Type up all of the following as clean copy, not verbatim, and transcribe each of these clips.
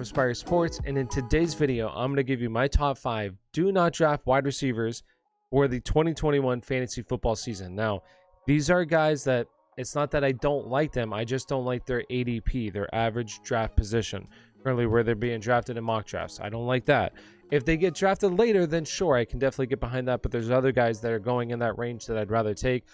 Spire Sports, and in today's video, I'm going to give you my top 5 do not draft wide receivers for the 2021 fantasy football season. Now, these are guys that it's not that I don't like them, I just don't like their ADP, their average draft position, currently where they're being drafted in mock drafts. I don't like that. If they get drafted later, then sure, I can definitely get behind that, but there's other guys that are going in that range that I'd rather take.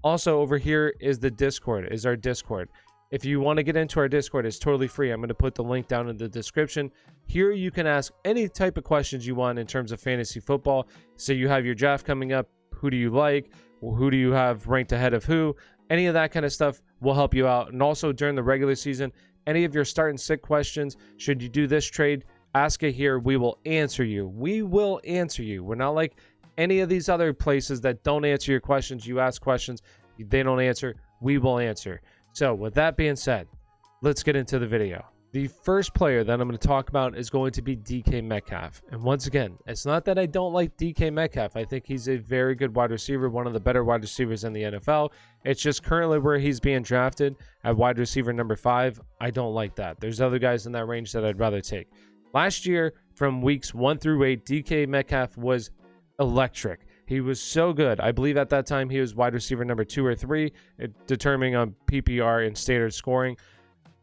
Also, over here is the Discord, is our Discord. If you want to get into our Discord, it's totally free. I'm going to put the link down in the description. Here you can ask any type of questions you want in terms of fantasy football. So you have your draft coming up. Who do you like? Who do you have ranked ahead of who? Any of that kind of stuff will help you out. And also during the regular season, any of your start and sit questions, should you do this trade, ask it here. We will answer you. We will answer you. We're not like any of these other places that don't answer your questions. You ask questions, they don't answer. We will answer. So with that being said, let's get into the video. The first player that I'm going to talk about is going to be DK Metcalf. And once again, it's not that I don't like DK Metcalf. I think he's a very good wide receiver, one of the better wide receivers in the NFL. It's just currently where he's being drafted at wide receiver number 5. I don't like that. There's other guys in that range that I'd rather take. Last year, from weeks 1 through 8, DK Metcalf was electric. He was so good. I believe at that time he was wide receiver number 2 or 3, determining on PPR and standard scoring.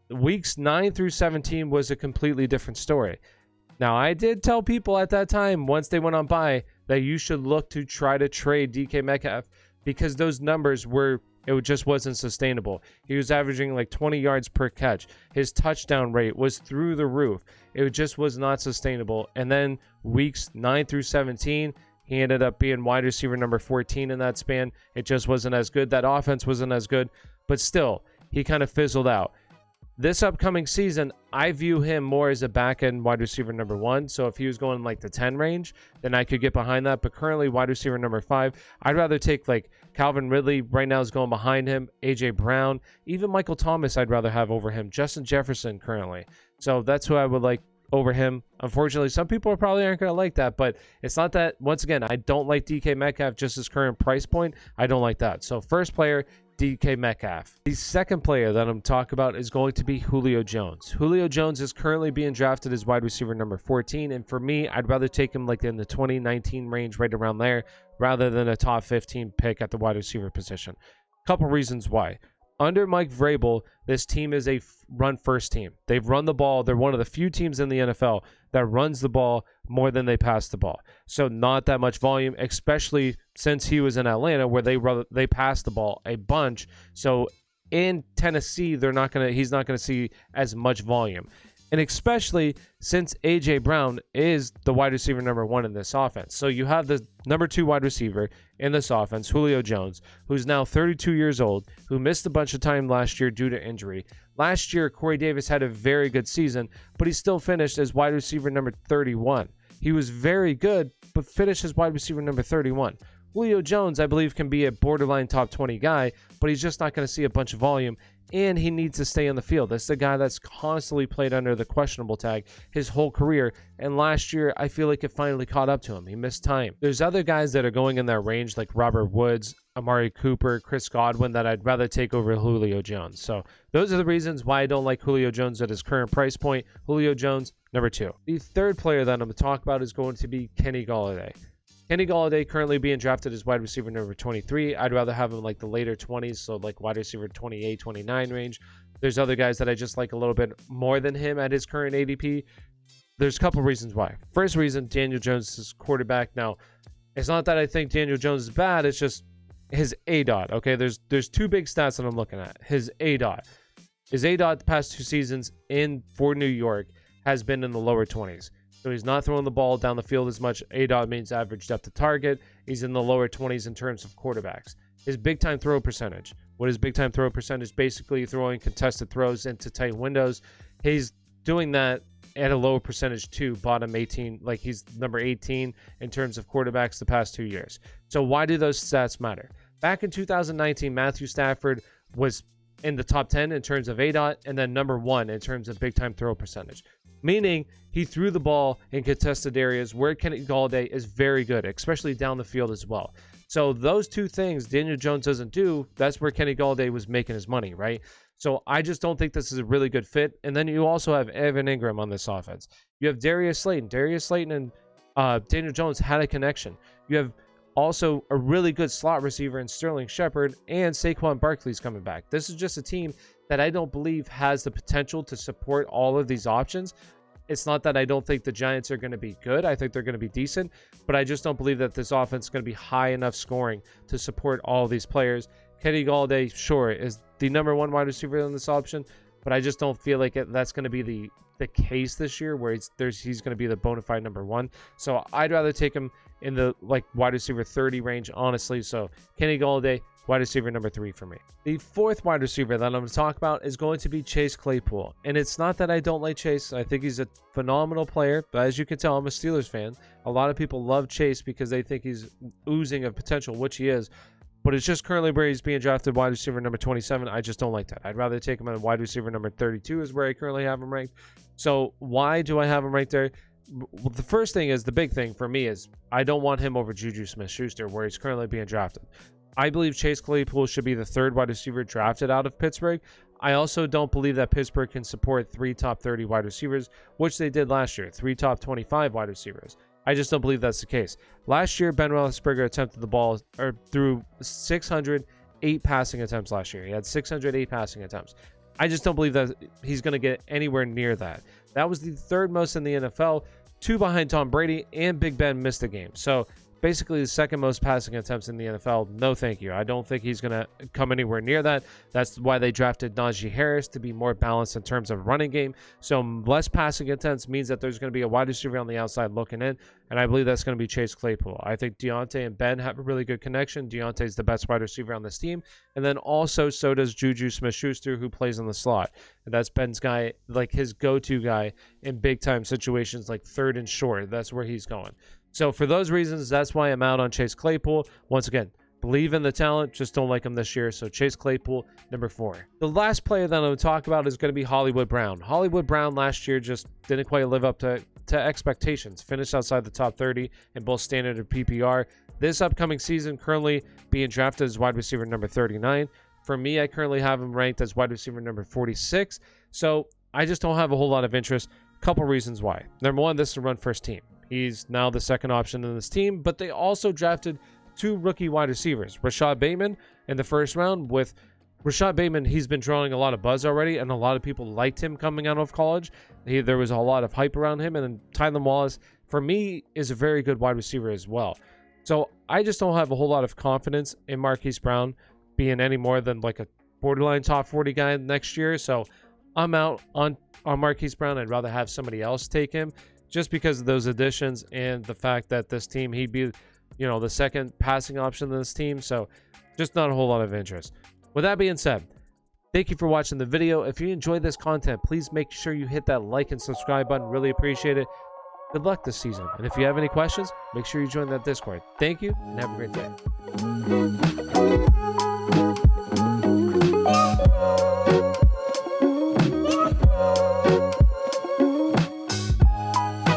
Weeks 9 through 17 was a completely different story. Now, I did tell people at that time, once they went on bye, that you should look to try to trade DK Metcalf because those numbers were, it just wasn't sustainable. He was averaging like 20 yards per catch. His touchdown rate was through the roof. It just was not sustainable. And then weeks 9 through 17, he ended up being wide receiver number 14 in that span. It just wasn't as good. That offense wasn't as good, but still, he kind of fizzled out. This upcoming season, I view him more as a back-end wide receiver number 1. So if he was going like the 10 range, then I could get behind that. But currently, wide receiver number 5, I'd rather take like Calvin Ridley right now is going behind him, AJ Brown, even Michael Thomas I'd rather have over him, Justin Jefferson currently. So that's who I would like over him. Unfortunately, some people probably aren't going to like that, but it's not that, once again, I don't like DK Metcalf, just his current price point. I don't like that. So first player, DK Metcalf. The second player that I'm talking about is going to be Julio Jones. Julio Jones is currently being drafted as wide receiver number 14, and for me, I'd rather take him like in the 2019 range, right around there, rather than a top 15 pick at the wide receiver position. Couple reasons why. Under Mike Vrabel, this team is a run-first team. They've run the ball. They're one of the few teams in the NFL that runs the ball more than they pass the ball. So not that much volume, especially since he was in Atlanta where they pass the ball a bunch. So in Tennessee, he's not going to see as much volume. And especially since AJ Brown is the wide receiver number 1 in this offense. So you have the number 2 wide receiver in this offense, Julio Jones, who's now 32 years old, who missed a bunch of time last year due to injury. Last year, Corey Davis had a very good season, but he still finished as wide receiver number 31. He was very good, but finished as wide receiver number 31. Julio Jones, I believe, can be a borderline top 20 guy, but he's just not going to see a bunch of volume, and he needs to stay on the field. That's the guy that's constantly played under the questionable tag his whole career, and last year, I feel like it finally caught up to him. He missed time. There's other guys that are going in that range, like Robert Woods, Amari Cooper, Chris Godwin, that I'd rather take over Julio Jones. So those are the reasons why I don't like Julio Jones at his current price point. Julio Jones, number 2. The third player that I'm going to talk about is going to be Kenny Golladay. Kenny Golladay currently being drafted as wide receiver number 23. I'd rather have him like the later 20s, so like wide receiver 28, 29 range. There's other guys that I just like a little bit more than him at his current ADP. There's a couple reasons why. First reason, Daniel Jones is quarterback. Now, it's not that I think Daniel Jones is bad. It's just his ADOT. Okay, there's 2 big stats that I'm looking at. His ADOT. His ADOT the past 2 seasons for New York has been in the lower 20s. So he's not throwing the ball down the field as much. ADOT means average depth of target. He's in the lower 20s in terms of quarterbacks. His big-time throw percentage. What is big-time throw percentage? Basically throwing contested throws into tight windows. He's doing that at a lower percentage too, bottom 18. Like he's number 18 in terms of quarterbacks the past 2 years. So why do those stats matter? Back in 2019, Matthew Stafford was in the top 10 in terms of ADOT and then number 1 in terms of big-time throw percentage. Meaning he threw the ball in contested areas where Kenny Golladay is very good, especially down the field as well. So those two things Daniel Jones doesn't do. That's where Kenny Golladay was making his money, right? So I just don't think this is a really good fit. And then you also have Evan Ingram on this offense. You have Darius Slayton. Darius Slayton and Daniel Jones had a connection. You have also a really good slot receiver in Sterling Shepard, and Saquon Barkley's coming back. This is just a team that I don't believe has the potential to support all of these options. It's not that I don't think the Giants are going to be good. I think they're going to be decent, but I just don't believe that this offense is going to be high enough scoring to support all of these players. Kenny Golladay, sure, is the number one wide receiver in this option, but I just don't feel like that's going to be the case this year, where he's going to be the bona fide number one. So I'd rather take him in the wide receiver 30 range, honestly. So Kenny Golladay, wide receiver number 3 for me. The fourth wide receiver that I'm going to talk about is going to be Chase Claypool. And it's not that I don't like Chase. I think he's a phenomenal player. But as you can tell, I'm a Steelers fan. A lot of people love Chase because they think he's oozing of potential, which he is. But it's just currently where he's being drafted, wide receiver number 27. I just don't like that. I'd rather take him at wide receiver number 32 is where I currently have him ranked. So why do I have him right there? Well, the first thing is, the big thing for me is I don't want him over Juju Smith-Schuster, where he's currently being drafted. I believe Chase Claypool should be the third wide receiver drafted out of Pittsburgh. I also don't believe that Pittsburgh can support 3 top 30 wide receivers, which they did last year, 3 top 25 wide receivers. I just don't believe that's the case. Last year, Ben Roethlisberger attempted the ball through 608 passing attempts last year. He had 608 passing attempts. I just don't believe that he's going to get anywhere near that. That was the third most in the NFL, 2 behind Tom Brady, and Big Ben missed a game. So basically the second most passing attempts in the NFL. No, thank you. I don't think he's going to come anywhere near that. That's why they drafted Najee Harris, to be more balanced in terms of running game. So less passing attempts means that there's going to be a wide receiver on the outside looking in, and I believe that's going to be Chase Claypool. I think Deontay and Ben have a really good connection. Deontay's the best wide receiver on this team, and then also so does Juju Smith-Schuster, who plays in the slot. And that's Ben's guy, like his go-to guy in big-time situations like third and short. That's where he's going. So for those reasons, that's why I'm out on Chase Claypool. Once again, believe in the talent, just don't like him this year. So Chase Claypool, number 4. The last player that I'm going to talk about is going to be Hollywood Brown. Hollywood Brown last year just didn't quite live up to expectations. Finished outside the top 30 in both standard and PPR. This upcoming season, currently being drafted as wide receiver number 39. For me, I currently have him ranked as wide receiver number 46. So I just don't have a whole lot of interest. Couple reasons why. Number 1, this is a run first team. He's now the second option in this team, but they also drafted 2 rookie wide receivers. Rashad Bateman in the first round. With Rashad Bateman, he's been drawing a lot of buzz already, and a lot of people liked him coming out of college. There was a lot of hype around him, and then Tylan Wallace, for me, is a very good wide receiver as well. So I just don't have a whole lot of confidence in Marquise Brown being any more than like a borderline top 40 guy next year. So I'm out on Marquise Brown. I'd rather have somebody else take him, just because of those additions and the fact that this team, he'd be, the second passing option in this team. So just not a whole lot of interest. With that being said, thank you for watching the video. If you enjoyed this content, please make sure you hit that like and subscribe button. Really appreciate it. Good luck this season. And if you have any questions, make sure you join that Discord. Thank you and have a great day.